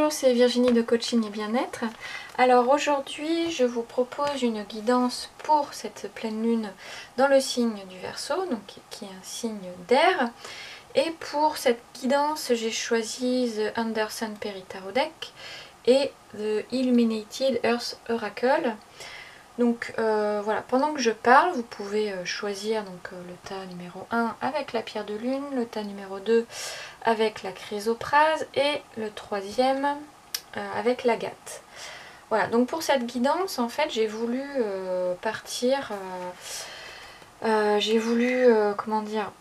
Bonjour, c'est Virginie de Coaching et Bien-être. Alors aujourd'hui, je vous propose une guidance pour cette pleine lune dans le signe du Verseau, donc qui est un signe d'air. Et pour cette guidance, j'ai choisi The Anderson Perry Tarot Deck et The Illuminated Earth Oracle. Donc voilà, pendant que je parle, vous pouvez choisir le tas numéro 1 avec la pierre de lune, le tas numéro 2 avec la chrysoprase et le troisième avec l'agate. Voilà, donc pour cette guidance, en fait, j'ai voulu comment dire,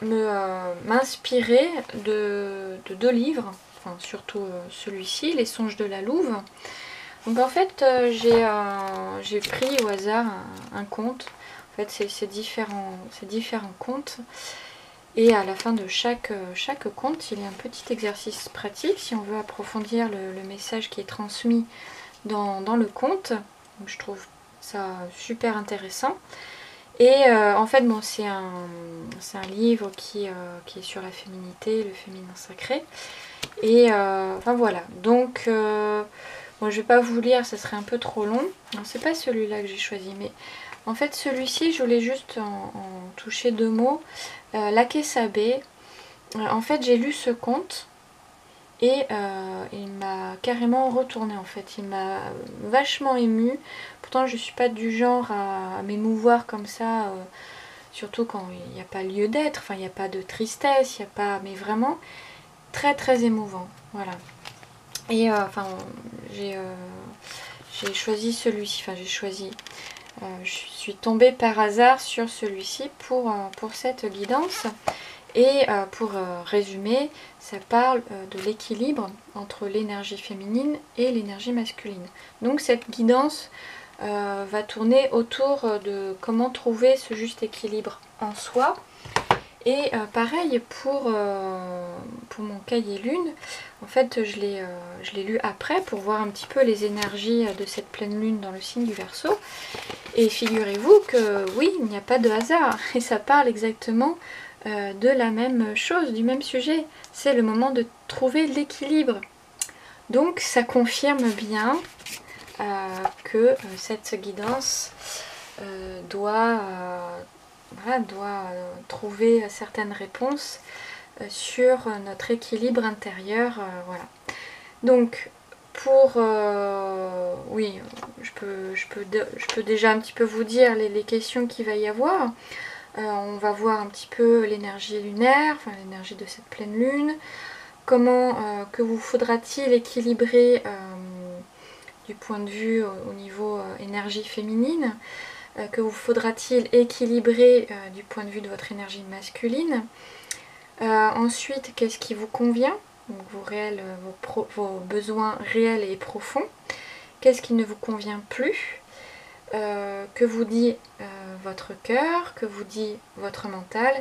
m'inspirer de deux livres, enfin surtout celui-ci, Les Songes de la Louve. Donc en fait, j'ai pris au hasard un conte. En fait, c'est différents contes. Et à la fin de chaque conte, il y a un petit exercice pratique si on veut approfondir le message qui est transmis dans le conte. Donc je trouve ça super intéressant. Et en fait, bon, c'est un livre qui est sur la féminité, le féminin sacré. Et enfin voilà, donc bon, je vais pas vous lire, ça serait un peu trop long. Non, c'est pas celui-là que j'ai choisi, mais en fait celui-ci, je voulais juste en toucher deux mots. L'Akesabé, en fait j'ai lu ce conte et il m'a carrément retourné en fait. Il m'a vachement émue. Pourtant je suis pas du genre à m'émouvoir comme ça, surtout quand il n'y a pas lieu d'être, enfin il n'y a pas de tristesse, il n'y a pas, mais vraiment très très émouvant, voilà. Et enfin j'ai choisi celui-ci, enfin je suis tombée par hasard sur celui-ci pour cette guidance. Et pour résumer, ça parle de l'équilibre entre l'énergie féminine et l'énergie masculine. Donc cette guidance va tourner autour de comment trouver ce juste équilibre en soi. Et pareil pour mon cahier lune, en fait je l'ai lu après pour voir un petit peu les énergies de cette pleine lune dans le signe du Verseau. Et figurez-vous que oui, il n'y a pas de hasard et ça parle exactement de la même chose, du même sujet. C'est le moment de trouver l'équilibre. Donc ça confirme bien que cette guidance doit trouver certaines réponses sur notre équilibre intérieur. Voilà. Donc pour oui, je peux déjà un petit peu vous dire les questions qu'il va y avoir. On va voir un petit peu l'énergie lunaire, enfin l'énergie de cette pleine lune. Comment que vous faudra-t-il équilibrer du point de vue au niveau énergie féminine, que vous faudra-t-il équilibrer du point de vue de votre énergie masculine. Ensuite, qu'est-ce qui vous convient, donc vos besoins réels et profonds. Qu'est-ce qui ne vous convient plus, que vous dit votre cœur, que vous dit votre mental.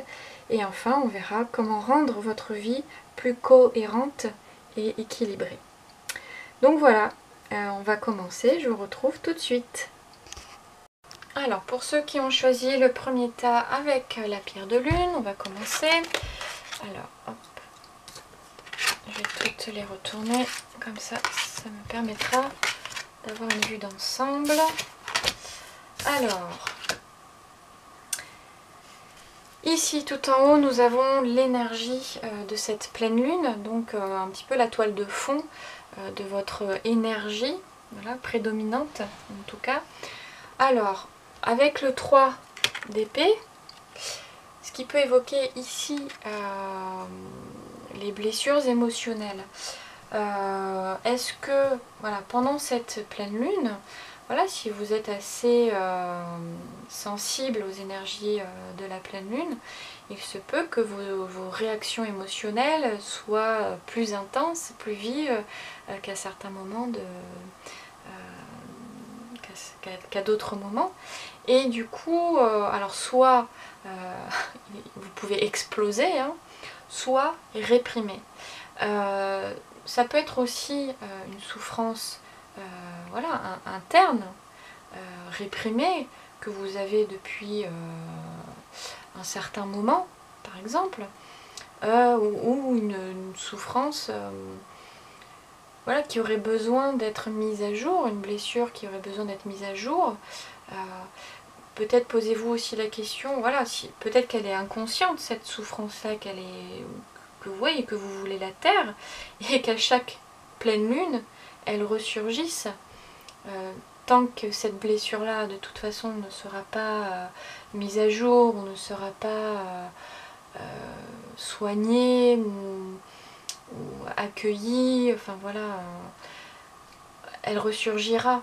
Et enfin, on verra comment rendre votre vie plus cohérente et équilibrée. Donc voilà, on va commencer, je vous retrouve tout de suite. Alors pour ceux qui ont choisi le premier tas avec la pierre de lune, on va commencer. Alors hop, je vais toutes les retourner, comme ça me permettra d'avoir une vue d'ensemble. Alors, ici tout en haut nous avons l'énergie de cette pleine lune, donc un petit peu la toile de fond de votre énergie, voilà, prédominante en tout cas. Alors, avec le 3 d'épée, ce qui peut évoquer ici les blessures émotionnelles. Est-ce que voilà, pendant cette pleine lune, voilà, si vous êtes assez sensible aux énergies de la pleine lune, il se peut que vos réactions émotionnelles soient plus intenses, plus vives qu'à certains moments, qu'à d'autres moments. Et du coup, alors soit vous pouvez exploser, hein, soit réprimer. Ça peut être aussi une souffrance voilà, interne, réprimée, que vous avez depuis un certain moment, par exemple, ou une souffrance voilà, qui aurait besoin d'être mise à jour, une blessure qui aurait besoin d'être mise à jour. Peut-être posez-vous aussi la question, voilà, si, peut-être qu'elle est inconsciente, cette souffrance-là, que vous voyez, que vous voulez la taire, et qu'à chaque pleine lune, elle ressurgisse. Tant que cette blessure-là, de toute façon, ne sera pas mise à jour, ou ne sera pas soignée, ou accueillie, enfin voilà, elle ressurgira.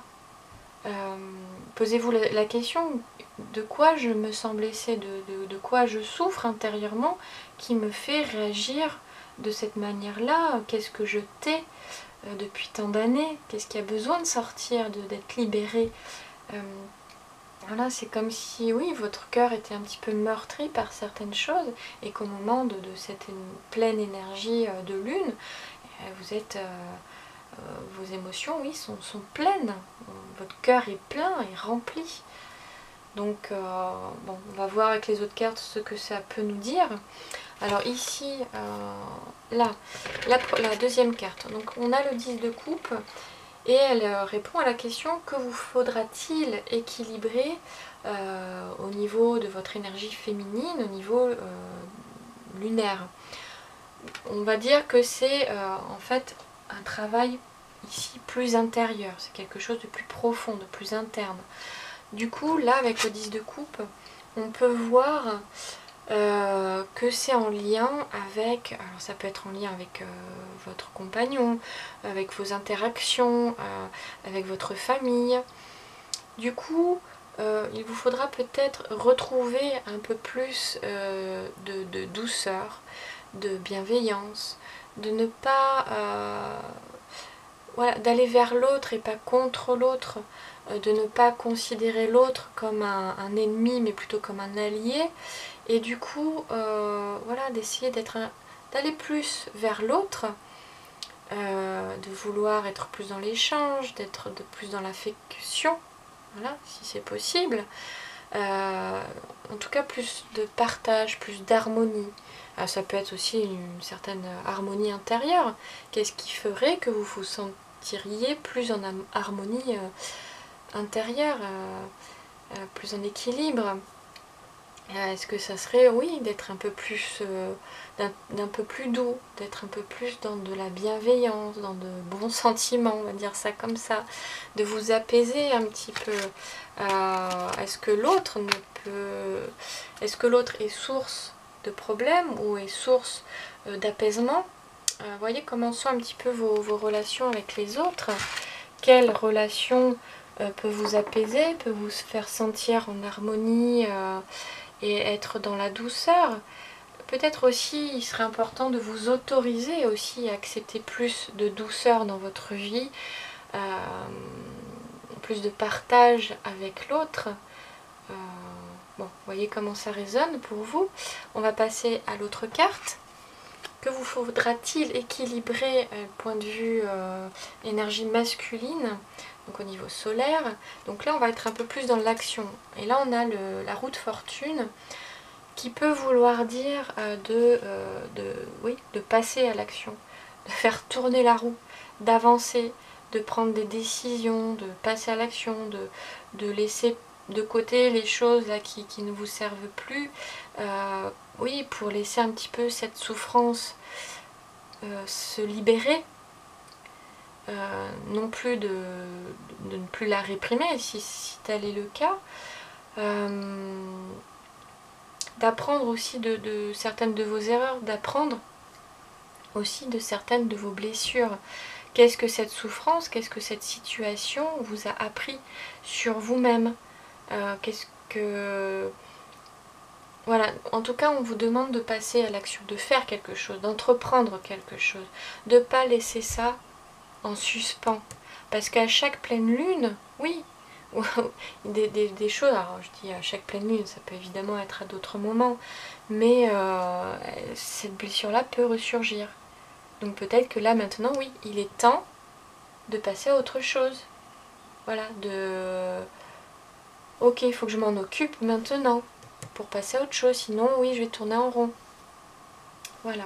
Posez-vous la question, de quoi je me sens blessée, de quoi je souffre intérieurement qui me fait réagir de cette manière-là? Qu'est-ce que je tais depuis tant d'années? Qu'est-ce qui a besoin de sortir, d'être libéré? Voilà, c'est comme si, oui, votre cœur était un petit peu meurtri par certaines choses et qu'au moment de cette pleine énergie de lune, vous êtes... vos émotions, oui, sont pleines. Votre cœur est plein, est rempli. Donc, bon, on va voir avec les autres cartes ce que ça peut nous dire. Alors ici, là, la deuxième carte. Donc, on a le 10 de coupe et elle répond à la question: que vous faudra-t-il équilibrer au niveau de votre énergie féminine, au niveau lunaire? On va dire que c'est en fait un travail ici plus intérieur, c'est quelque chose de plus profond, de plus interne. Du coup, là, avec le 10 de coupe, on peut voir que c'est en lien avec, alors ça peut être en lien avec votre compagnon, avec vos interactions, avec votre famille. Du coup, il vous faudra peut-être retrouver un peu plus de douceur, de bienveillance, de ne pas... voilà, d'aller vers l'autre et pas contre l'autre, de ne pas considérer l'autre comme un ennemi mais plutôt comme un allié, et du coup voilà, d'essayer d'aller plus vers l'autre, de vouloir être plus dans l'échange, d'être plus dans l'affection, voilà, si c'est possible, en tout cas plus de partage, plus d'harmonie. Ça peut être aussi une certaine harmonie intérieure. Qu'est-ce qui ferait que vous vous sentiriez plus en harmonie intérieure, plus en équilibre? Est-ce que ça serait, oui, d'être un peu plus, d'un peu plus doux, d'être un peu plus dans de la bienveillance, dans de bons sentiments, on va dire ça comme ça, de vous apaiser un petit peu. Est-ce que l'autre ne peut, est-ce que l'autre est source de problèmes ou est source d'apaisement? Voyez comment sont un petit peu vos relations avec les autres. Quelle relation peut vous apaiser, peut vous faire sentir en harmonie et être dans la douceur? Peut-être aussi, il serait important de vous autoriser aussi à accepter plus de douceur dans votre vie, plus de partage avec l'autre. Bon, voyez comment ça résonne pour vous. On va passer à l'autre carte. Que vous faudra-t-il équilibrer point de vue énergie masculine, donc au niveau solaire? Donc là, on va être un peu plus dans l'action. Et là, on a la roue de fortune qui peut vouloir dire oui, de passer à l'action, de faire tourner la roue, d'avancer, de prendre des décisions, de passer à l'action, de laisser de côté les choses là qui ne vous servent plus, oui, pour laisser un petit peu cette souffrance se libérer, non plus de ne plus la réprimer si tel est le cas, d'apprendre aussi de certaines de vos erreurs, d'apprendre aussi de certaines de vos blessures. Qu'est-ce que cette souffrance, qu'est-ce que cette situation vous a appris sur vous-même? Qu'est-ce que... Voilà, en tout cas, on vous demande de passer à l'action, de faire quelque chose, d'entreprendre quelque chose, de ne pas laisser ça en suspens. Parce qu'à chaque pleine lune, oui, des choses, alors je dis à chaque pleine lune, ça peut évidemment être à d'autres moments, mais cette blessure-là peut ressurgir. Donc peut-être que là, maintenant, oui, il est temps de passer à autre chose. Voilà, ok, il faut que je m'en occupe maintenant pour passer à autre chose, sinon oui, je vais tourner en rond. Voilà.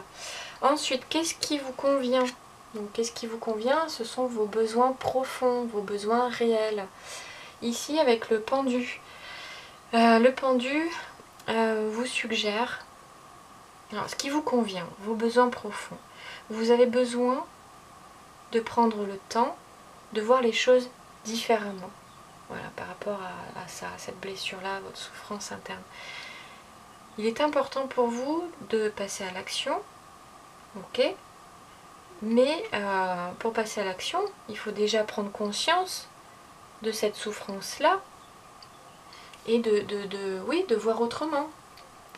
Ensuite, qu'est-ce qui vous convient Donc qu'est-ce qui vous convient? Ce sont vos besoins profonds, vos besoins réels. Ici avec le pendu. Le pendu vous suggère alors, ce qui vous convient, vos besoins profonds. Vous avez besoin de prendre le temps de voir les choses différemment. Voilà, par rapport à ça, à cette blessure-là, à votre souffrance interne. Il est important pour vous de passer à l'action, ok? Mais pour passer à l'action, il faut déjà prendre conscience de cette souffrance-là et de voir autrement,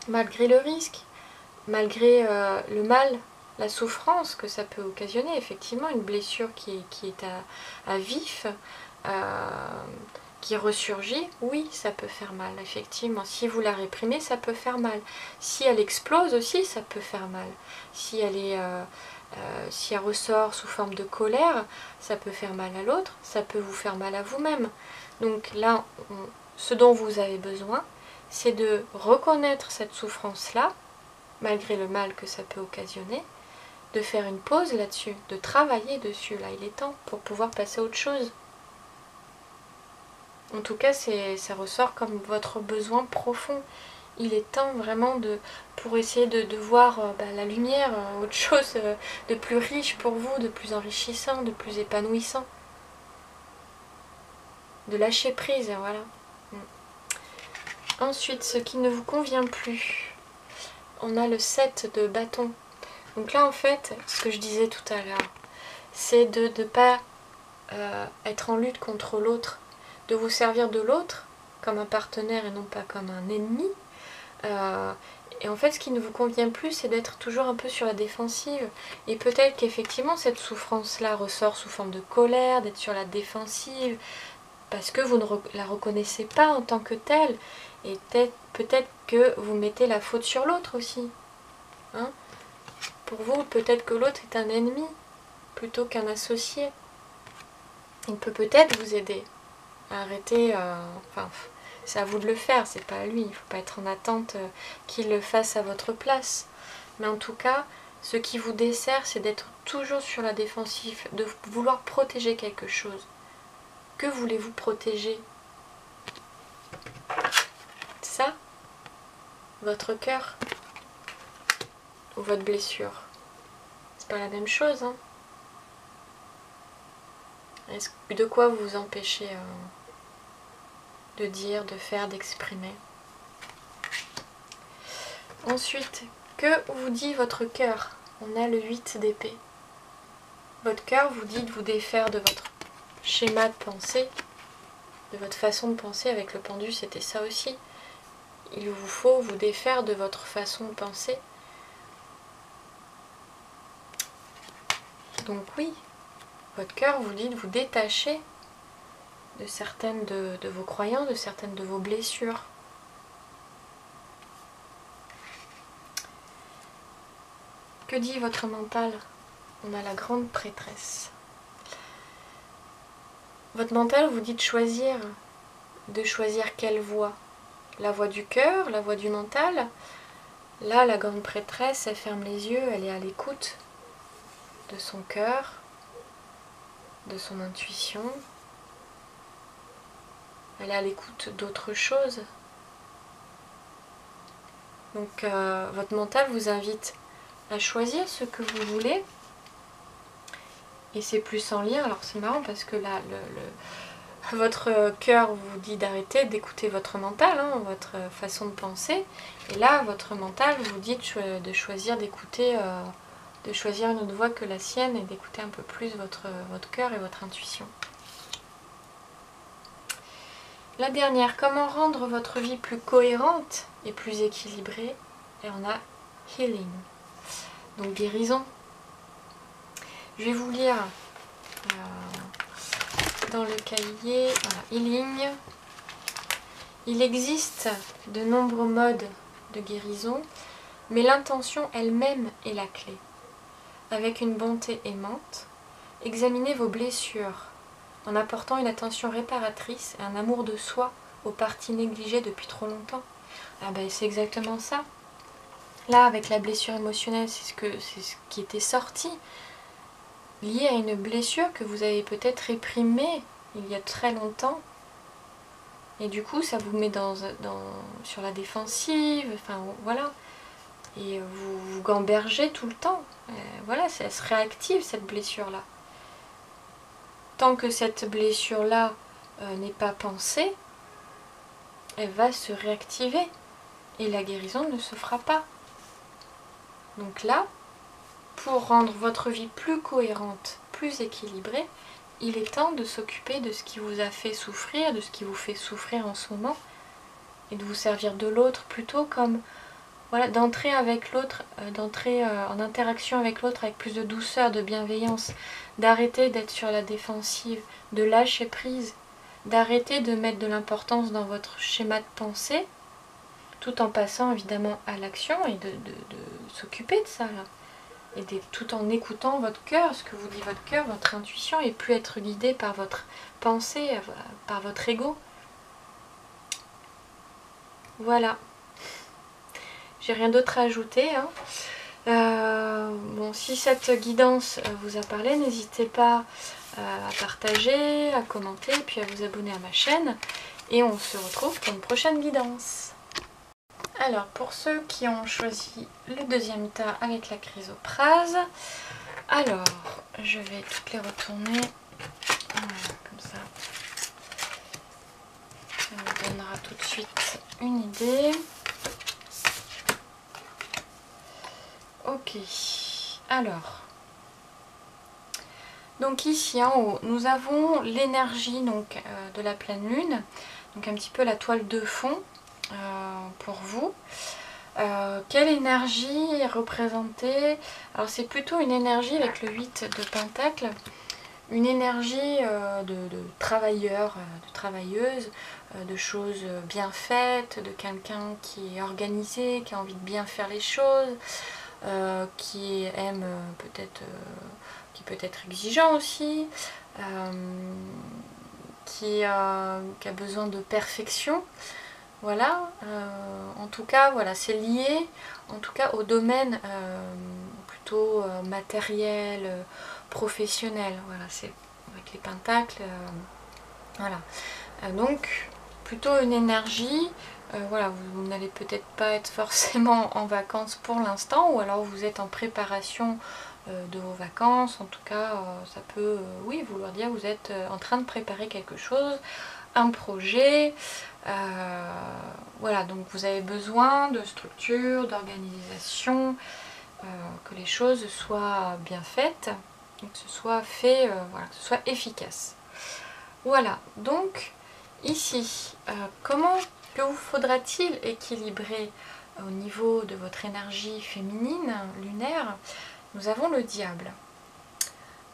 malgré le risque, malgré le mal, la souffrance que ça peut occasionner, effectivement, une blessure qui est à vif, qui ressurgit, oui, ça peut faire mal, effectivement. Si vous la réprimez, ça peut faire mal. Si elle explose aussi, ça peut faire mal. Si elle ressort sous forme de colère, ça peut faire mal à l'autre, ça peut vous faire mal à vous-même. Donc là, ce dont vous avez besoin, c'est de reconnaître cette souffrance-là, malgré le mal que ça peut occasionner, de faire une pause là-dessus, de travailler dessus. Là, il est temps pour pouvoir passer à autre chose. En tout cas, ça ressort comme votre besoin profond. Il est temps vraiment pour essayer de voir la lumière, autre chose de plus riche pour vous, de plus enrichissant, de plus épanouissant. De lâcher prise, voilà. Ensuite, ce qui ne vous convient plus. On a le 7 de bâton. Donc là, en fait, ce que je disais tout à l'heure, c'est de ne pas être en lutte contre l'autre, de vous servir de l'autre comme un partenaire et non pas comme un ennemi. Et en fait, ce qui ne vous convient plus, c'est d'être toujours un peu sur la défensive. Et peut-être qu'effectivement, cette souffrance-là ressort sous forme de colère, d'être sur la défensive, parce que vous ne la reconnaissez pas en tant que telle. Et peut-être que vous mettez la faute sur l'autre aussi. Hein? Pour vous, peut-être que l'autre est un ennemi plutôt qu'un associé. Il peut peut-être vous aider à arrêter. Enfin, c'est à vous de le faire, c'est pas à lui. Il ne faut pas être en attente qu'il le fasse à votre place. Mais en tout cas, ce qui vous dessert, c'est d'être toujours sur la défensive, de vouloir protéger quelque chose. Que voulez-vous protéger? Ça? Votre cœur? Ou votre blessure? C'est pas la même chose, hein? De quoi vous vous empêchez de dire, de faire, d'exprimer? Ensuite, que vous dit votre cœur? On a le 8 d'épée. Votre cœur vous dit de vous défaire de votre schéma de pensée, de votre façon de penser. Avec le pendu, c'était ça aussi. Il vous faut vous défaire de votre façon de penser. Donc oui, votre cœur vous dit de vous détacher de certaines de vos croyances, de certaines de vos blessures. Que dit votre mental? On a la grande prêtresse. Votre mental vous dit de choisir quelle voie? La voie du cœur, la voie du mental. Là, la grande prêtresse, elle ferme les yeux, elle est à l'écoute de son cœur, de son intuition. Elle est à l'écoute d'autre chose. Donc, votre mental vous invite à choisir ce que vous voulez. Et c'est plus en lien. Alors, c'est marrant parce que là, votre cœur vous dit d'arrêter d'écouter votre mental, hein, votre façon de penser. Et là, votre mental vous dit de choisir d'écouter, de choisir une autre voie que la sienne et d'écouter un peu plus votre cœur et votre intuition. La dernière, comment rendre votre vie plus cohérente et plus équilibrée? Et on a healing, donc guérison. Je vais vous lire dans le cahier, voilà, healing. Il existe de nombreux modes de guérison, mais l'intention elle-même est la clé. Avec une bonté aimante, examinez vos blessures en apportant une attention réparatrice et un amour de soi aux parties négligées depuis trop longtemps. Ah ben c'est exactement ça. Là, avec la blessure émotionnelle, c'est ce qui était sorti. lié à une blessure que vous avez peut-être réprimée il y a très longtemps. Et du coup, ça vous met sur la défensive, enfin voilà. Et vous vous gambergez tout le temps. Voilà, elle se réactive cette blessure-là. Tant que cette blessure-là n'est pas pensée, elle va se réactiver. Et la guérison ne se fera pas. Donc là, pour rendre votre vie plus cohérente, plus équilibrée, il est temps de s'occuper de ce qui vous a fait souffrir, de ce qui vous fait souffrir en ce moment, et de vous servir de l'autre plutôt comme, voilà, d'entrer avec l'autre, d'entrer en interaction avec l'autre avec plus de douceur, de bienveillance, d'arrêter d'être sur la défensive, de lâcher prise, d'arrêter de mettre de l'importance dans votre schéma de pensée, tout en passant évidemment à l'action et de s'occuper de ça là. Et tout en écoutant votre cœur, ce que vous dit votre cœur, votre intuition, et plus être guidé par votre pensée, par votre ego. Voilà. J'ai rien d'autre à ajouter. Hein. Bon, si cette guidance vous a parlé, n'hésitez pas à partager, à commenter, puis à vous abonner à ma chaîne. Et on se retrouve pour une prochaine guidance. Alors, pour ceux qui ont choisi le deuxième tas avec la chrysoprase, alors, je vais toutes les retourner, voilà, comme ça. Ça nous donnera tout de suite une idée. Ok, alors, donc ici en haut, nous avons l'énergie de la pleine lune, donc un petit peu la toile de fond pour vous. Quelle énergie est représentée? Alors c'est plutôt une énergie avec le 8 de Pentacle, une énergie de travailleur, de travailleuse, de choses bien faites, de quelqu'un qui est organisé, qui a envie de bien faire les choses, qui aime peut-être, qui peut être exigeant aussi, qui a besoin de perfection. Voilà, en tout cas, voilà, c'est lié en tout cas au domaine plutôt matériel, professionnel. Voilà, c'est avec les pentacles. Voilà. Donc, plutôt une énergie. Voilà, vous n'allez peut-être pas être forcément en vacances pour l'instant, ou alors vous êtes en préparation de vos vacances. En tout cas, ça peut, oui, vouloir dire que vous êtes en train de préparer quelque chose, un projet. Voilà, donc vous avez besoin de structure, d'organisation, que les choses soient bien faites, que ce soit fait, voilà, que ce soit efficace. Voilà, donc ici, comment que vous faudra-t-il équilibrer au niveau de votre énergie féminine, lunaire? Nous avons le diable.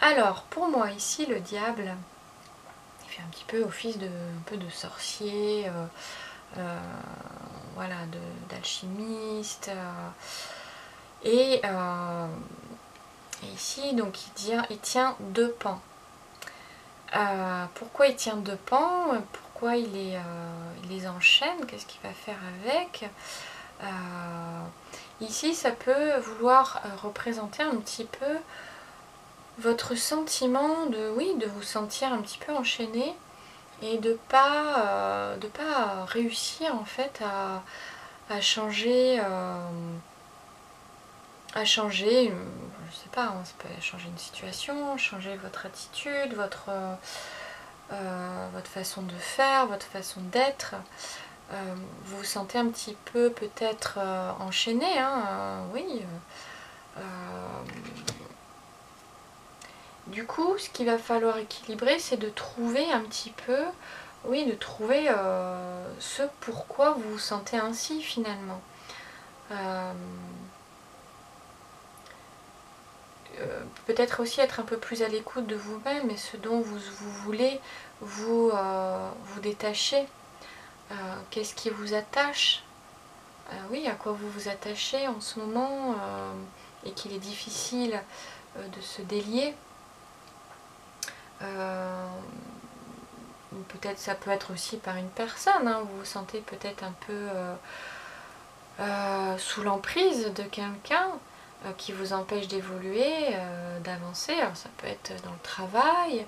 Alors, pour moi ici, le diable, il fait un petit peu office un peu de sorcier, voilà, d'alchimiste, et ici donc il tient deux pans. Pourquoi il tient deux pans? Pourquoi il les enchaîne? Qu'est-ce qu'il va faire avec? Ici ça peut vouloir représenter un petit peu votre sentiment de vous sentir un petit peu enchaîné et de pas réussir en fait à changer, je sais pas, hein, ça peut changer une situation, changer votre attitude, votre façon de faire, votre façon d'être. Vous vous sentez un petit peu peut-être enchaîné, hein, oui. Du coup, ce qu'il va falloir équilibrer, c'est de trouver un petit peu, oui, de trouver ce pourquoi vous vous sentez ainsi finalement. Peut-être aussi être un peu plus à l'écoute de vous-même et ce dont vous voulez vous détacher. Qu'est-ce qui vous attache? Oui, à quoi vous vous attachez en ce moment et qu'il est difficile de se délier. Peut-être ça peut être aussi par une personne, hein, vous vous sentez peut-être un peu sous l'emprise de quelqu'un. qui vous empêche d'évoluer, d'avancer. Alors ça peut être dans le travail,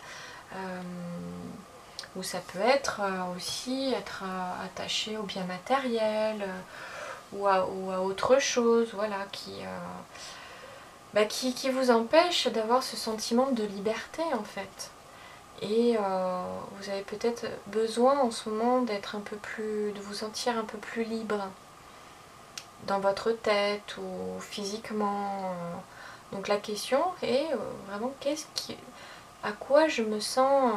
ou ça peut être aussi être attaché aux biens matériels, ou à autre chose, voilà, qui vous empêche d'avoir ce sentiment de liberté en fait. Et vous avez peut-être besoin en ce moment d'être un peu plus, de vous sentir un peu plus libre dans votre tête ou physiquement. Donc la question est vraiment à quoi je me sens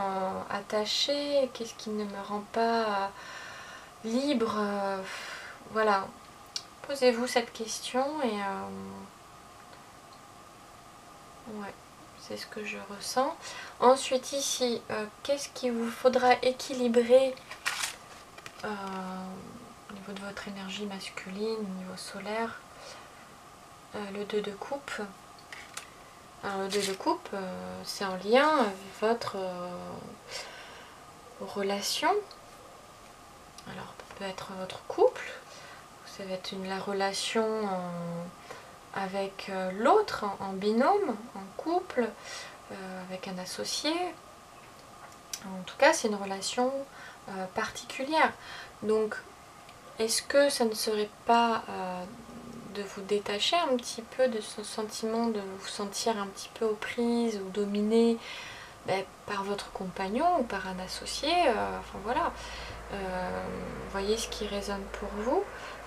attachée, qu'est-ce qui ne me rend pas libre, voilà. Posez-vous cette question et ouais, c'est ce que je ressens. Ensuite ici, qu'est-ce qu'il vous faudra équilibrer au niveau de votre énergie masculine, au niveau solaire? Le 2 de coupe. Alors le 2 de coupe, c'est en lien avec votre relation. Alors ça peut être votre couple, ça va être la relation avec l'autre, en binôme, en couple, avec un associé. En tout cas, c'est une relation particulière. Donc, est-ce que ça ne serait pas de vous détacher un petit peu de ce sentiment de vous sentir un petit peu aux prises ou dominé par votre compagnon ou par un associé, enfin voilà. Voyez ce qui résonne pour vous.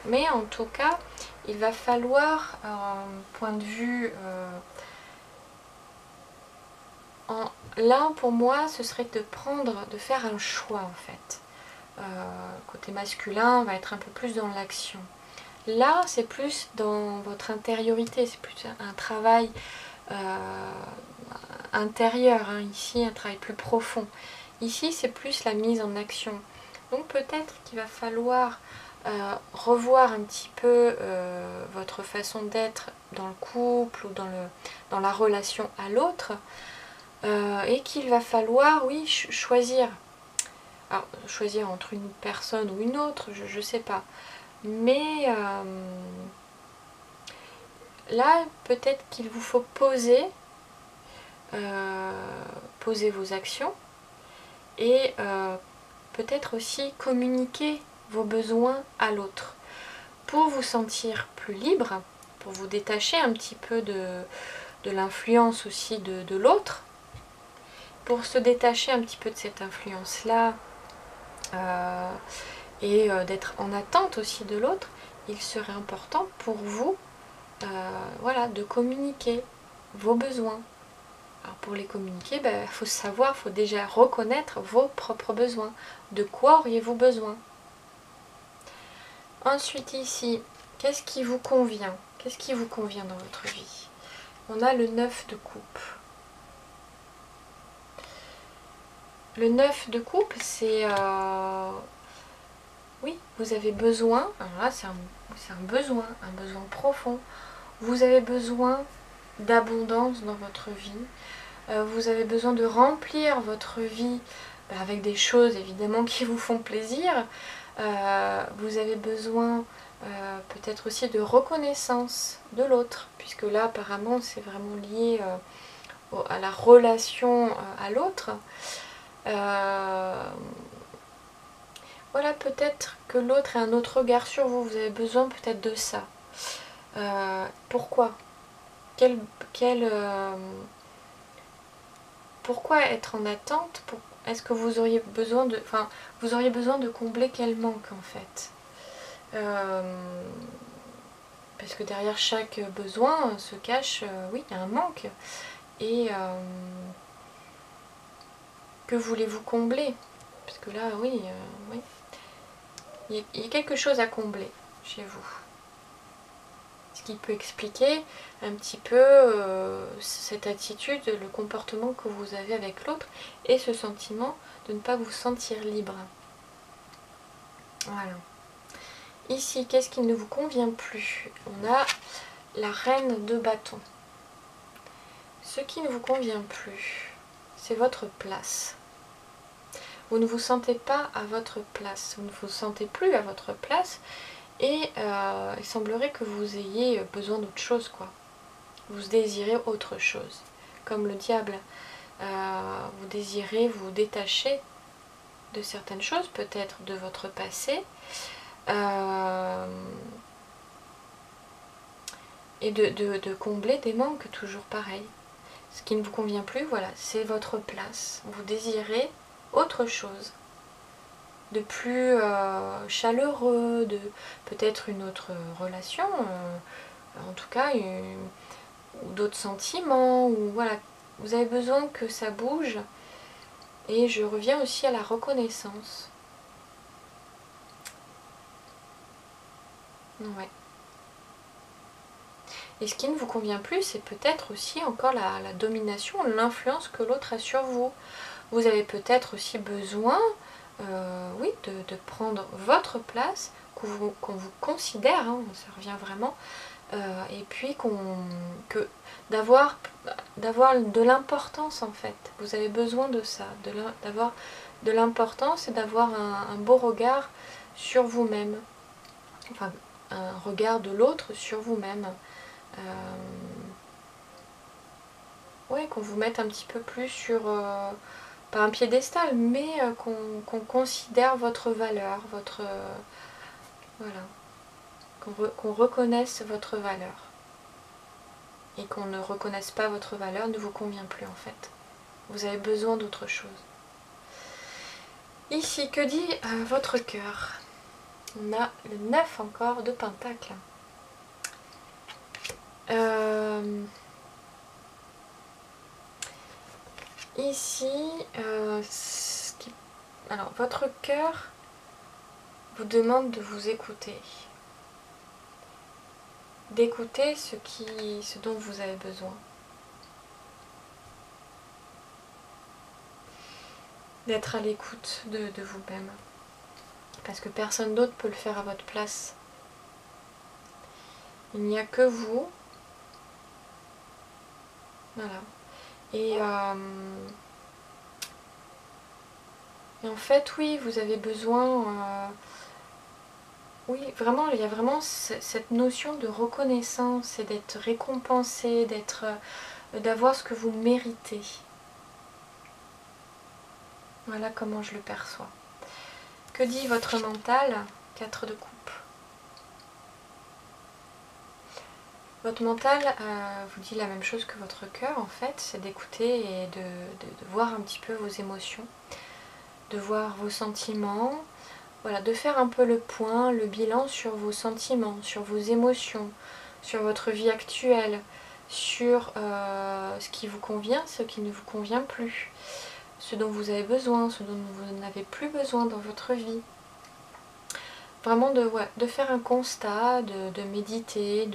Mais en tout cas, il va falloir, point de vue... là, pour moi, ce serait de faire un choix en fait. Côté masculin, on va être un peu plus dans l'action. Là, c'est plus dans votre intériorité, c'est plus un travail intérieur, hein. Ici, un travail plus profond. Ici, c'est plus la mise en action. Donc peut-être qu'il va falloir revoir un petit peu votre façon d'être dans le couple ou dans la relation à l'autre, et qu'il va falloir, oui, choisir. Alors, choisir entre une personne ou une autre, je ne sais pas. Mais là, peut-être qu'il vous faut poser vos actions et peut-être aussi communiquer vos besoins à l'autre pour vous sentir plus libre, pour vous détacher un petit peu de l'influence aussi de l'autre, pour se détacher un petit peu de cette influence-là et d'être en attente aussi de l'autre. Il serait important pour vous voilà, de communiquer vos besoins. Alors pour les communiquer, il faut savoir, il faut déjà reconnaître vos propres besoins. De quoi auriez-vous besoin? Ensuite ici, qu'est-ce qui vous convient? Qu'est-ce qui vous convient dans votre vie? On a le 9 de coupe. Le 9 de coupe, c'est... oui, vous avez besoin, alors là c'est un besoin profond. Vous avez besoin d'abondance dans votre vie. Vous avez besoin de remplir votre vie avec des choses évidemment qui vous font plaisir. Vous avez besoin peut-être aussi de reconnaissance de l'autre, puisque là apparemment c'est vraiment lié à la relation à l'autre. Voilà, peut-être que l'autre ait un autre regard sur vous, vous avez besoin peut-être de ça. Pourquoi pourquoi être en attente? Est-ce que vous auriez besoin de... Enfin, vous auriez besoin de combler quel manque en fait? Parce que derrière chaque besoin se cache, oui, un manque. Et que voulez-vous combler? Parce que là, oui, oui. Il y a quelque chose à combler chez vous. Ce qui peut expliquer un petit peu cette attitude, le comportement que vous avez avec l'autre et ce sentiment de ne pas vous sentir libre. Voilà. Ici, qu'est-ce qui ne vous convient plus? On a la reine de bâton. Ce qui ne vous convient plus, c'est votre place. Vous ne vous sentez pas à votre place, vous ne vous sentez plus à votre place et il semblerait que vous ayez besoin d'autre chose, quoi. vous désirez autre chose. Comme le diable, vous désirez vous détacher de certaines choses, peut-être de votre passé, et de combler des manques toujours pareils. Ce qui ne vous convient plus, voilà, c'est votre place. Vous désirez autre chose, de plus chaleureux, de peut-être une autre relation, en tout cas, ou d'autres sentiments, ou voilà, vous avez besoin que ça bouge. Et je reviens aussi à la reconnaissance. Ouais. Et ce qui ne vous convient plus, c'est peut-être aussi encore la domination, l'influence que l'autre a sur vous. Vous avez peut-être aussi besoin, oui, de prendre votre place, qu'on vous considère, hein, ça revient vraiment, et puis d'avoir de l'importance en fait. Vous avez besoin de ça, d'avoir de l'importance et d'avoir un beau regard sur vous-même. Enfin, un regard de l'autre sur vous-même. Ouais, qu'on vous mette un petit peu plus sur, pas un piédestal, mais qu'on considère votre valeur, votre... voilà, qu'on reconnaisse votre valeur. Et qu'on ne reconnaisse pas votre valeur ne vous convient plus en fait. Vous avez besoin d'autre chose. Ici, que dit votre cœur? On a le 9 encore de Pentacle. Ici, alors votre cœur vous demande de vous écouter. D'écouter ce dont vous avez besoin. D'être à l'écoute de vous-même. Parce que personne d'autre peut le faire à votre place. Il n'y a que vous. Voilà. Et en fait, oui, vous avez besoin... oui, vraiment, il y a vraiment cette notion de reconnaissance et d'être récompensé, d'avoir ce que vous méritez. Voilà comment je le perçois. Que dit votre mental? 4 de coupe. Votre mental vous dit la même chose que votre cœur en fait, c'est d'écouter et de voir un petit peu vos émotions, de voir vos sentiments, voilà, de faire un peu le point, le bilan sur vos sentiments, sur vos émotions, sur votre vie actuelle, sur ce qui vous convient, ce qui ne vous convient plus, ce dont vous avez besoin, ce dont vous n'avez plus besoin dans votre vie. Vraiment de faire un constat, de méditer,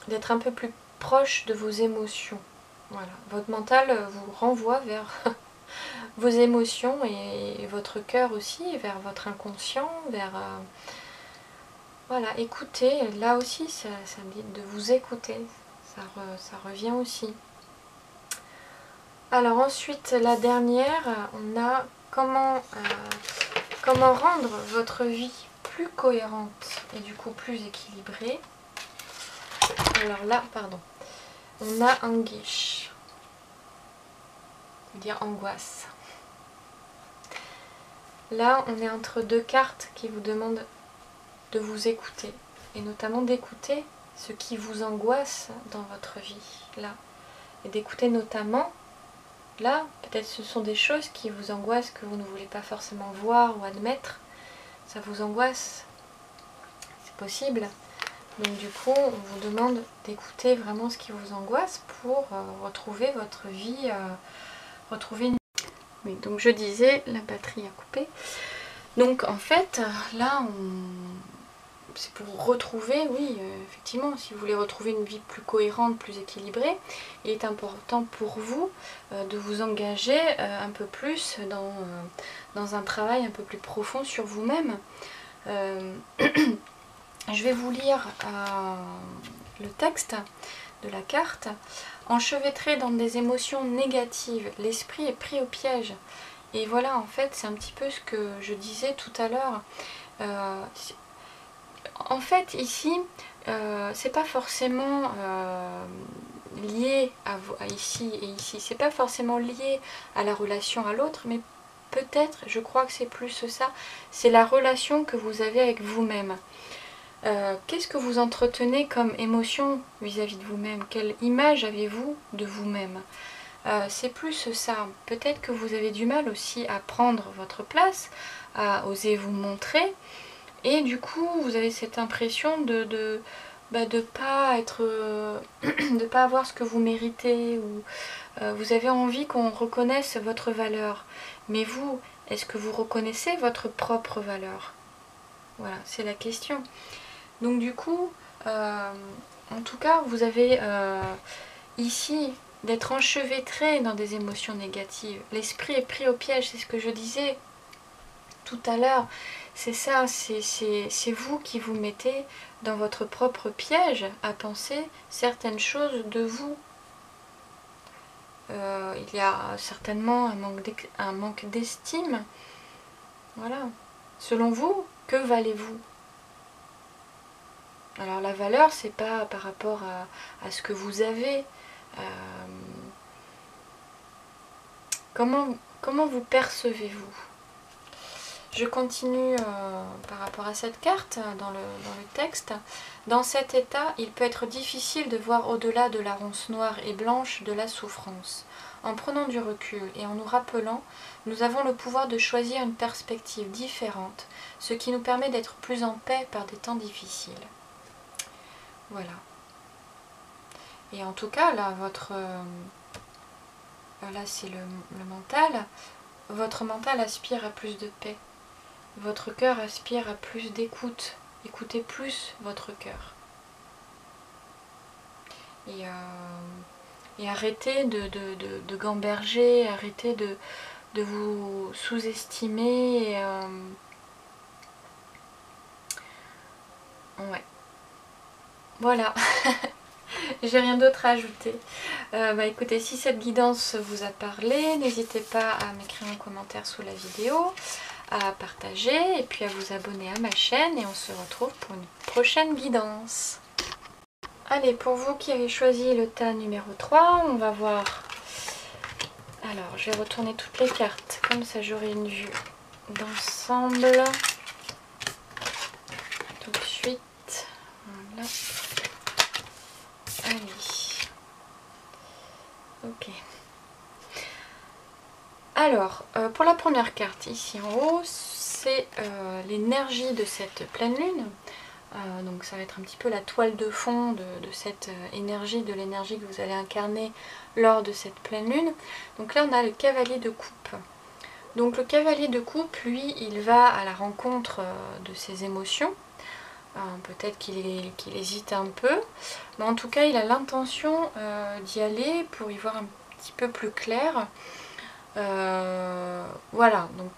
d'être un peu plus proche de vos émotions. Voilà. Votre mental vous renvoie vers vos émotions et votre cœur aussi, vers votre inconscient, vers... voilà, écoutez, là aussi ça dit de vous écouter, ça revient aussi. Alors ensuite, la dernière, on a comment rendre votre vie plus cohérente et du coup plus équilibrée. Alors là, pardon, on a anguish, c'est-à-dire angoisse. Là, on est entre deux cartes qui vous demandent de vous écouter, et notamment d'écouter ce qui vous angoisse dans votre vie, là. Et d'écouter notamment, là, peut-être ce sont des choses qui vous angoissent, que vous ne voulez pas forcément voir ou admettre. Ça vous angoisse, c'est possible. Donc du coup, on vous demande d'écouter vraiment ce qui vous angoisse pour retrouver votre vie, retrouver une... Oui, donc je disais, la batterie a coupé. Donc en fait, là, c'est pour retrouver, oui, effectivement, si vous voulez retrouver une vie plus cohérente, plus équilibrée, il est important pour vous de vous engager un peu plus dans un travail un peu plus profond sur vous-même. Je vais vous lire le texte de la carte. Enchevêtré dans des émotions négatives, l'esprit est pris au piège. Et voilà, en fait, c'est un petit peu ce que je disais tout à l'heure. en fait ici, c'est pas forcément lié à ici et ici, c'est pas forcément lié à la relation à l'autre, mais peut-être, je crois que c'est plus ça, c'est la relation que vous avez avec vous-même. Qu'est-ce que vous entretenez comme émotion vis-à-vis de vous-même? Quelle image avez-vous de vous-même? C'est plus ça. Peut-être que vous avez du mal aussi à prendre votre place, à oser vous montrer, et du coup vous avez cette impression de pas être de pas avoir ce que vous méritez, ou vous avez envie qu'on reconnaisse votre valeur. Mais vous, est-ce que vous reconnaissez votre propre valeur? Voilà, c'est la question. Donc du coup, en tout cas, vous avez ici d'être enchevêtré dans des émotions négatives. L'esprit est pris au piège, c'est ce que je disais tout à l'heure. C'est ça, c'est vous qui vous mettez dans votre propre piège à penser certaines choses de vous. Il y a certainement un manque d'estime. Voilà. Selon vous, que valez-vous? Alors la valeur, c'est pas par rapport à ce que vous avez. Comment vous percevez-vous? Je continue par rapport à cette carte dans le texte. Dans cet état, il peut être difficile de voir au-delà de la ronce noire et blanche de la souffrance. En prenant du recul et en nous rappelant, nous avons le pouvoir de choisir une perspective différente, ce qui nous permet d'être plus en paix par des temps difficiles. Voilà. Et en tout cas, là, là c'est le mental. Votre mental aspire à plus de paix. Votre cœur aspire à plus d'écoute. Écoutez plus votre cœur. Et arrêtez de gamberger, arrêtez de vous sous-estimer. Ouais. Voilà. J'ai rien d'autre à ajouter. Écoutez, si cette guidance vous a parlé, n'hésitez pas à m'écrire un commentaire sous la vidéo, à partager et puis à vous abonner à ma chaîne, et on se retrouve pour une prochaine guidance. Allez, pour vous qui avez choisi le tas numéro 3, on va voir. Alors, je vais retourner toutes les cartes, comme ça j'aurai une vue d'ensemble. Tout de suite. Voilà. Allez. Ok. Alors, pour la première carte, ici en haut, c'est l'énergie de cette pleine lune. Donc ça va être un petit peu la toile de fond de cette énergie, de l'énergie que vous allez incarner lors de cette pleine lune. Donc là, on a le cavalier de coupe. Donc le cavalier de coupe, lui, il va à la rencontre de ses émotions. Peut-être qu'il hésite un peu, mais en tout cas il a l'intention d'y aller pour y voir un petit peu plus clair. Voilà, donc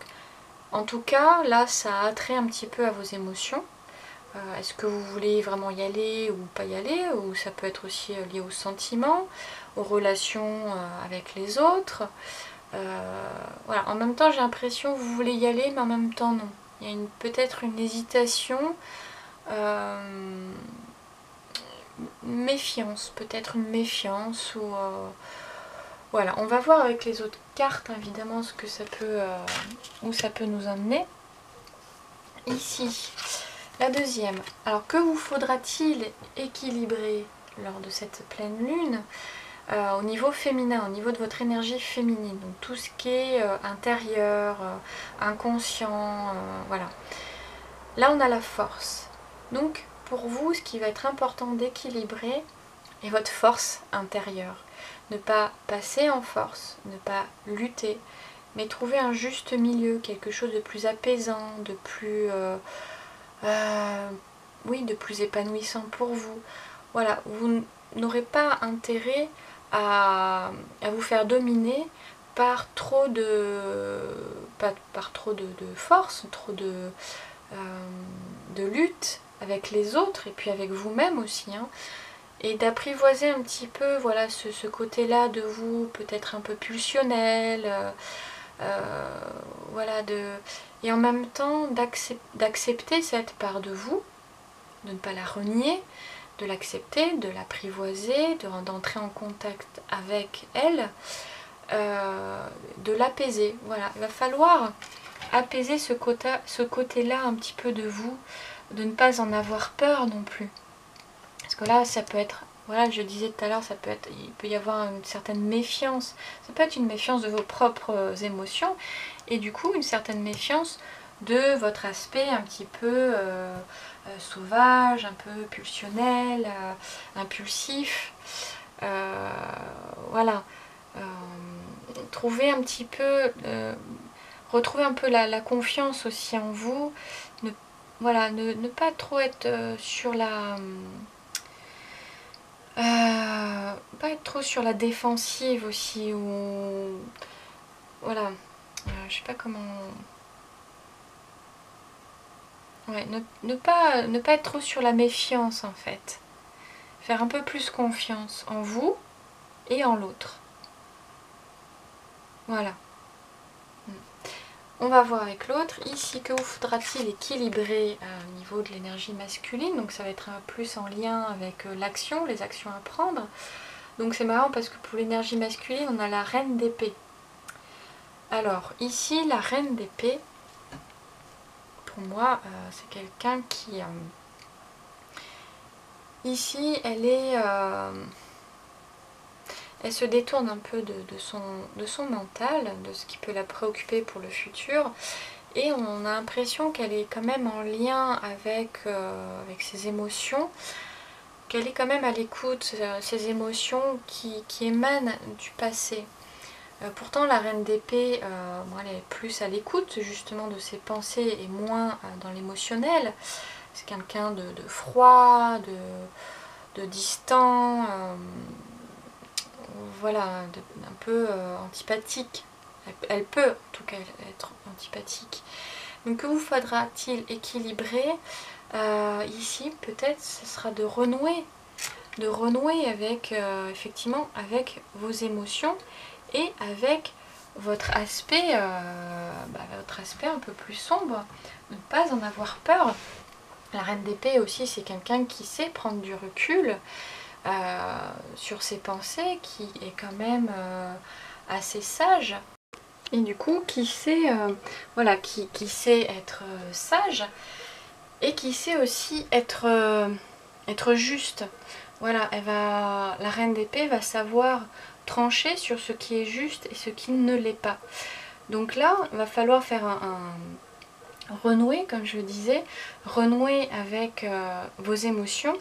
en tout cas là ça a trait un petit peu à vos émotions. Est-ce que vous voulez vraiment y aller ou pas y aller, ou ça peut être aussi lié aux sentiments, aux relations avec les autres. Voilà, en même temps j'ai l'impression que vous voulez y aller, mais en même temps non. Il y a peut-être une hésitation. Méfiance, peut-être une méfiance, ou voilà, on va voir avec les autres cartes évidemment ce que ça peut où ça peut nous emmener. Ici la deuxième. Alors que vous faudra-t-il équilibrer lors de cette pleine lune au niveau féminin, au niveau de votre énergie féminine, donc tout ce qui est intérieur, inconscient, voilà. Là on a la force. Donc pour vous, ce qui va être important d'équilibrer est votre force intérieure. Ne pas passer en force, ne pas lutter, mais trouver un juste milieu, quelque chose de plus apaisant, de plus, oui, de plus épanouissant pour vous. Voilà, vous n'aurez pas intérêt à vous faire dominer par trop de, force, trop de lutte avec les autres et puis avec vous-même aussi, hein, et d'apprivoiser un petit peu, voilà, ce côté-là de vous, peut-être un peu pulsionnel, voilà, et en même temps d'accepter cette part de vous, de ne pas la renier, de l'accepter, de l'apprivoiser, d'entrer en contact avec elle, de l'apaiser. Voilà, il va falloir apaiser ce côté-là un petit peu de vous, de ne pas en avoir peur non plus. Parce que là, ça peut être, voilà, je disais tout à l'heure, il peut y avoir une certaine méfiance. Ça peut être une méfiance de vos propres émotions et du coup une certaine méfiance de votre aspect un petit peu sauvage, un peu pulsionnel, impulsif. Voilà. Trouver un petit peu, retrouver un peu la confiance aussi en vous. Voilà, ne pas trop être sur la... pas être trop sur la défensive aussi, ou voilà, je sais pas comment, ouais, ne pas être trop sur la méfiance en fait, faire un peu plus confiance en vous et en l'autre, voilà. On va voir avec l'autre. Ici, que vous faudra-t-il équilibrer au niveau de l'énergie masculine? Donc ça va être un plus en lien avec l'action, les actions à prendre. Donc c'est marrant parce que pour l'énergie masculine, on a la reine d'épée. Alors ici, la reine d'épée, pour moi, c'est quelqu'un qui... ici, elle se détourne un peu de son mental, de ce qui peut la préoccuper pour le futur. Et on a l'impression qu'elle est quand même en lien avec ses émotions, qu'elle est quand même à l'écoute, ses émotions qui émanent du passé. Pourtant la reine d'épée, elle est plus à l'écoute justement de ses pensées et moins dans l'émotionnel. C'est quelqu'un de froid, de distant, voilà, un peu antipathique. Elle peut en tout cas être antipathique. Donc que vous faudra-t-il équilibrer ici? Peut-être ce sera de renouer avec effectivement avec vos émotions et avec votre aspect un peu plus sombre, ne pas en avoir peur. La reine d'épée aussi, c'est quelqu'un qui sait prendre du recul sur ses pensées, qui est quand même assez sage. Et du coup, qui sait, voilà, qui sait être sage et qui sait aussi être juste. Voilà, la reine d'épée va savoir trancher sur ce qui est juste et ce qui ne l'est pas. Donc là, il va falloir faire un renouer, comme je le disais, renouer avec vos émotions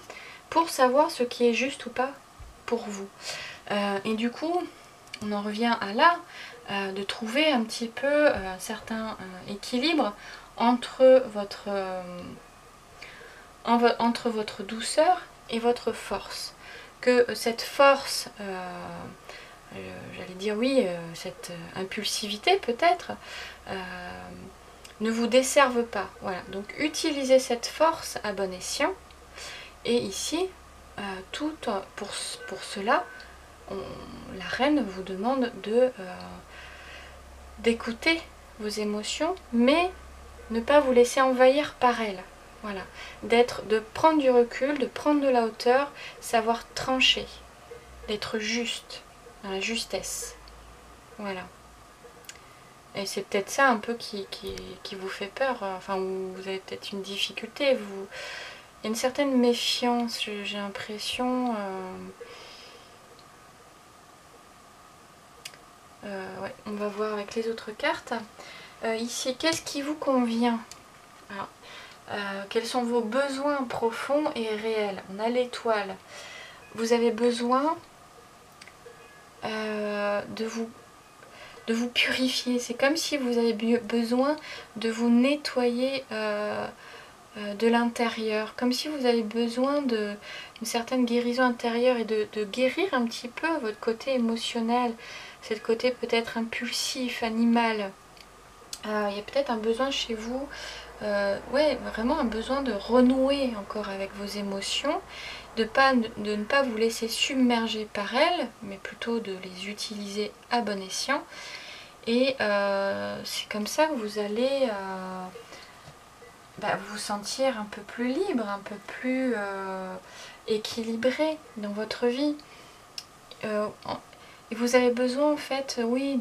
pour savoir ce qui est juste ou pas pour vous. Et du coup, on en revient à là, de trouver un petit peu un certain équilibre entre votre douceur et votre force. Que cette force, j'allais dire oui, cette impulsivité peut-être, ne vous desserve pas. Voilà, donc utilisez cette force à bon escient. Et ici, pour cela, la reine vous demande d'écouter vos émotions, mais ne pas vous laisser envahir par elles. Voilà, de prendre du recul, de prendre de la hauteur, savoir trancher, d'être juste, dans la justesse. Voilà. Et c'est peut-être ça un peu qui vous fait peur, enfin où vous avez peut-être une difficulté, il y a une certaine méfiance, j'ai l'impression. Ouais, on va voir avec les autres cartes. Ici, qu'est-ce qui vous convient? Alors, quels sont vos besoins profonds et réels? On a l'étoile. Vous avez besoin de vous purifier. C'est comme si vous avez besoin de vous nettoyer de l'intérieur. Comme si vous avez besoin d'une certaine guérison intérieure et de guérir un petit peu votre côté émotionnel. Cette côté peut-être impulsif, animal. Il y a peut-être un besoin chez vous, ouais, vraiment un besoin de renouer encore avec vos émotions, de ne pas vous laisser submerger par elles, mais plutôt de les utiliser à bon escient. Et c'est comme ça que vous allez vous sentir un peu plus libre, un peu plus équilibré dans votre vie. Et vous avez besoin en fait, oui,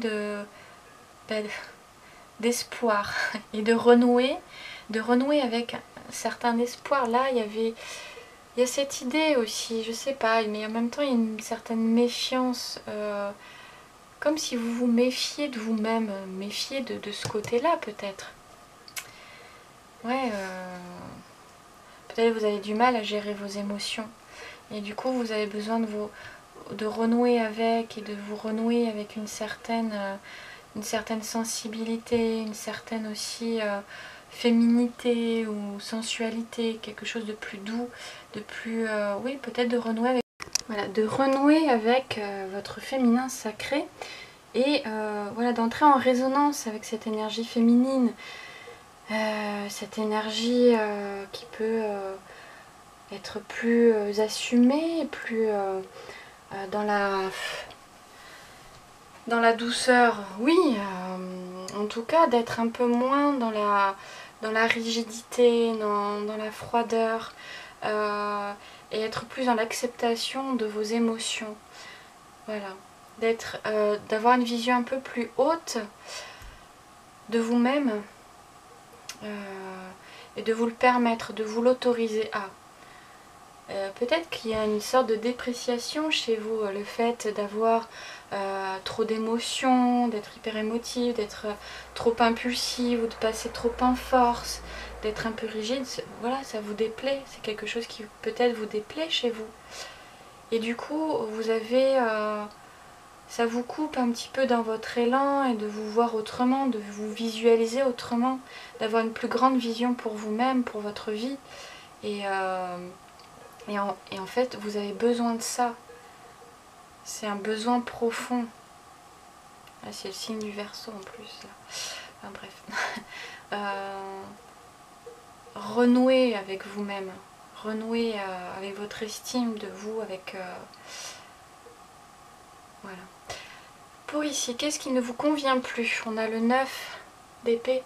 d'espoir et de renouer avec un certain espoir. Là, il y a cette idée aussi, je sais pas, mais en même temps, il y a une certaine méfiance, comme si vous vous méfiez de vous-même, méfiez de ce côté-là peut-être. Ouais, peut-être vous avez du mal à gérer vos émotions. Et du coup, vous avez besoin de renouer avec, et de vous renouer avec une certaine sensibilité, une certaine aussi féminité ou sensualité, quelque chose de plus doux, de plus... oui, peut-être de renouer avec... Voilà, de renouer avec votre féminin sacré et voilà, d'entrer en résonance avec cette énergie féminine, cette énergie qui peut être plus assumée, plus dans la douceur, oui, en tout cas d'être un peu moins dans la rigidité, dans la froideur, et être plus dans l'acceptation de vos émotions. Voilà, d'avoir une vision un peu plus haute de vous-même, et de vous le permettre, de vous l'autoriser à. Peut-être qu'il y a une sorte de dépréciation chez vous, le fait d'avoir trop d'émotions, d'être hyper émotive, d'être trop impulsive ou de passer trop en force, d'être un peu rigide. Voilà, ça vous déplaît, c'est quelque chose qui peut-être vous déplaît chez vous. Et du coup, vous avez... ça vous coupe un petit peu dans votre élan et de vous voir autrement, de vous visualiser autrement, d'avoir une plus grande vision pour vous-même, pour votre vie. Et en fait, vous avez besoin de ça. C'est un besoin profond. Ah, c'est le signe du Verseau en plus. Là. Enfin bref. Renouer avec vous-même. Renouer avec votre estime de vous, avec... voilà. Pour ici, qu'est-ce qui ne vous convient plus? On a le 9 d'épée.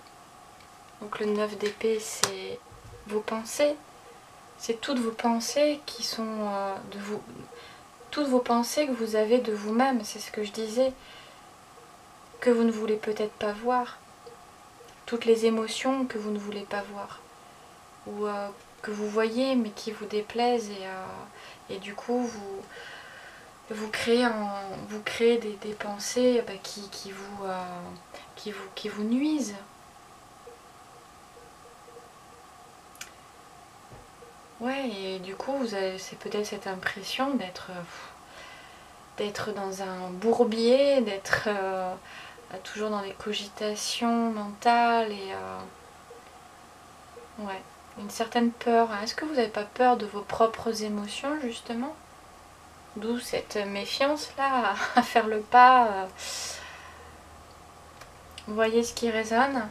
Donc le 9 d'épée, c'est vos pensées. C'est toutes vos pensées qui sont de vous... Toutes vos pensées que vous avez de vous-même, c'est ce que je disais, que vous ne voulez peut-être pas voir. Toutes les émotions que vous ne voulez pas voir. Ou que vous voyez mais qui vous déplaisent et du coup vous créez des pensées qui vous nuisent. Ouais, et du coup c'est peut-être cette impression d'être dans un bourbier, d'être toujours dans des cogitations mentales et ouais, une certaine peur. Est-ce que vous n'avez pas peur de vos propres émotions justement? D'où cette méfiance là à faire le pas. Vous voyez ce qui résonne.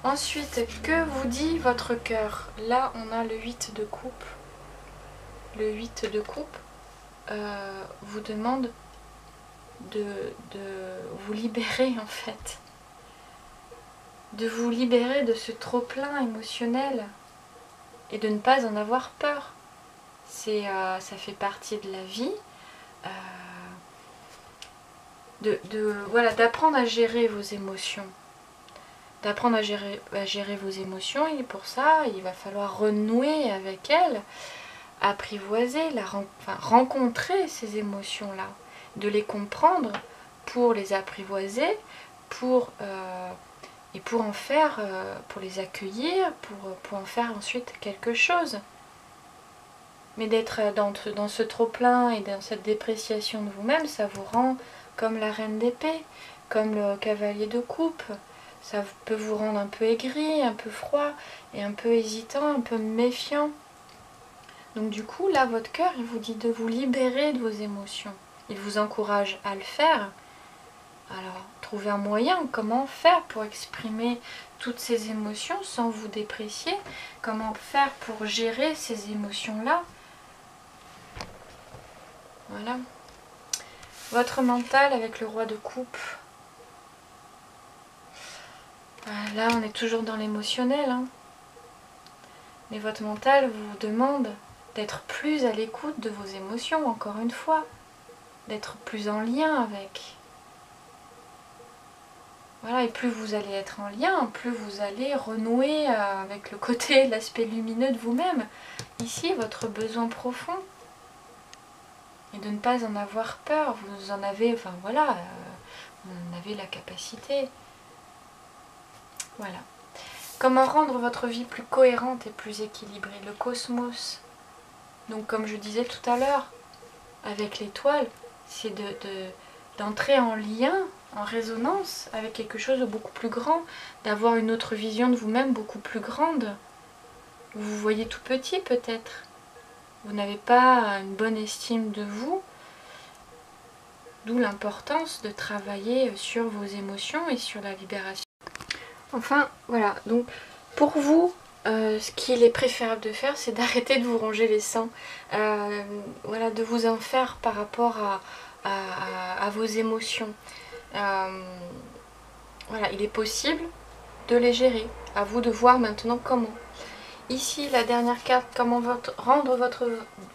Ensuite, que vous dit votre cœur? Là, on a le 8 de coupe. Le 8 de coupe vous demande de vous libérer en fait. De vous libérer de ce trop-plein émotionnel et de ne pas en avoir peur. Ça fait partie de la vie. Voilà, d'apprendre à gérer vos émotions. D'apprendre à gérer vos émotions, et pour ça, il va falloir renouer avec elles, apprivoiser, rencontrer ces émotions-là, de les comprendre pour les apprivoiser, pour en faire, pour les accueillir, pour en faire ensuite quelque chose. Mais d'être dans ce trop-plein et dans cette dépréciation de vous-même, ça vous rend comme la reine d'épée, comme le cavalier de coupe. Ça peut vous rendre un peu aigri, un peu froid, et un peu hésitant, un peu méfiant. Donc du coup, là, votre cœur, il vous dit de vous libérer de vos émotions. Il vous encourage à le faire. Alors, trouvez un moyen, comment faire pour exprimer toutes ces émotions sans vous déprécier? Comment faire pour gérer ces émotions-là? Voilà. Votre mental avec le roi de coupe. Là, on est toujours dans l'émotionnel. Hein. Mais votre mental vous demande d'être plus à l'écoute de vos émotions, encore une fois, d'être plus en lien avec. Voilà, et plus vous allez être en lien, plus vous allez renouer avec le côté, l'aspect lumineux de vous-même. Ici, votre besoin profond. Et de ne pas en avoir peur, vous en avez, enfin voilà, vous en avez la capacité. Voilà. Comment rendre votre vie plus cohérente et plus équilibrée? Le cosmos. Donc comme je disais tout à l'heure, avec l'étoile, c'est d'entrer en lien, en résonance avec quelque chose de beaucoup plus grand, d'avoir une autre vision de vous-même beaucoup plus grande. Vous vous voyez tout petit peut-être. Vous n'avez pas une bonne estime de vous. D'où l'importance de travailler sur vos émotions et sur la libération. Enfin, voilà, donc pour vous, ce qu'il est préférable de faire, c'est d'arrêter de vous ronger les sangs, voilà, de vous en faire par rapport à vos émotions. Voilà, il est possible de les gérer, à vous de voir maintenant comment. Ici, la dernière carte, comment rendre votre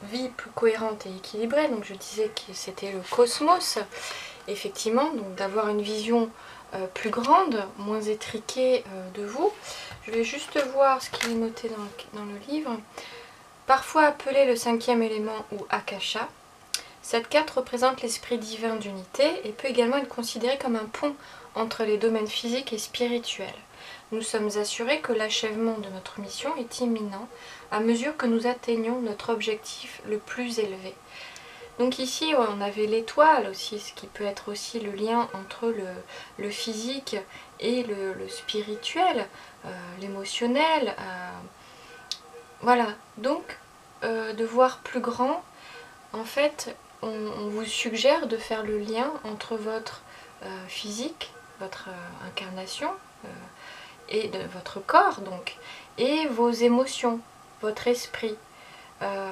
vie plus cohérente et équilibrée. Donc je disais que c'était le cosmos, effectivement, donc d'avoir une vision plus grande, moins étriquée de vous. Je vais juste voir ce qui est noté dans le livre. Parfois appelé le 5e élément ou Akasha, cette carte représente l'esprit divin d'unité et peut également être considérée comme un pont entre les domaines physiques et spirituels. Nous sommes assurés que l'achèvement de notre mission est imminent à mesure que nous atteignons notre objectif le plus élevé. Donc ici, on avait l'étoile aussi, ce qui peut être aussi le lien entre le physique et le spirituel, l'émotionnel. Voilà, donc de voir plus grand, en fait, on vous suggère de faire le lien entre votre physique, votre incarnation, et de votre corps donc, et vos émotions, votre esprit.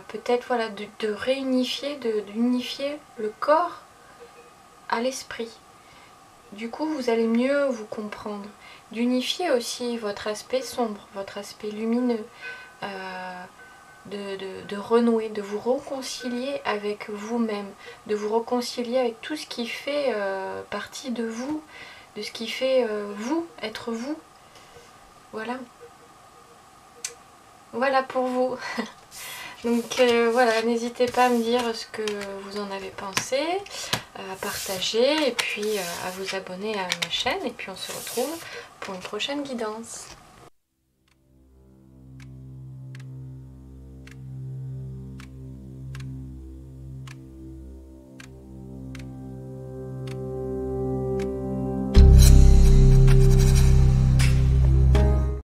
Peut-être voilà, de réunifier, d'unifier le corps à l'esprit. Du coup, vous allez mieux vous comprendre. D'unifier aussi votre aspect sombre, votre aspect lumineux, de renouer, de vous réconcilier avec vous-même, de vous réconcilier avec tout ce qui fait partie de vous, de ce qui fait vous, être vous. Voilà. Voilà pour vous. Donc voilà, n'hésitez pas à me dire ce que vous en avez pensé, à partager et puis à vous abonner à ma chaîne. Et puis on se retrouve pour une prochaine guidance.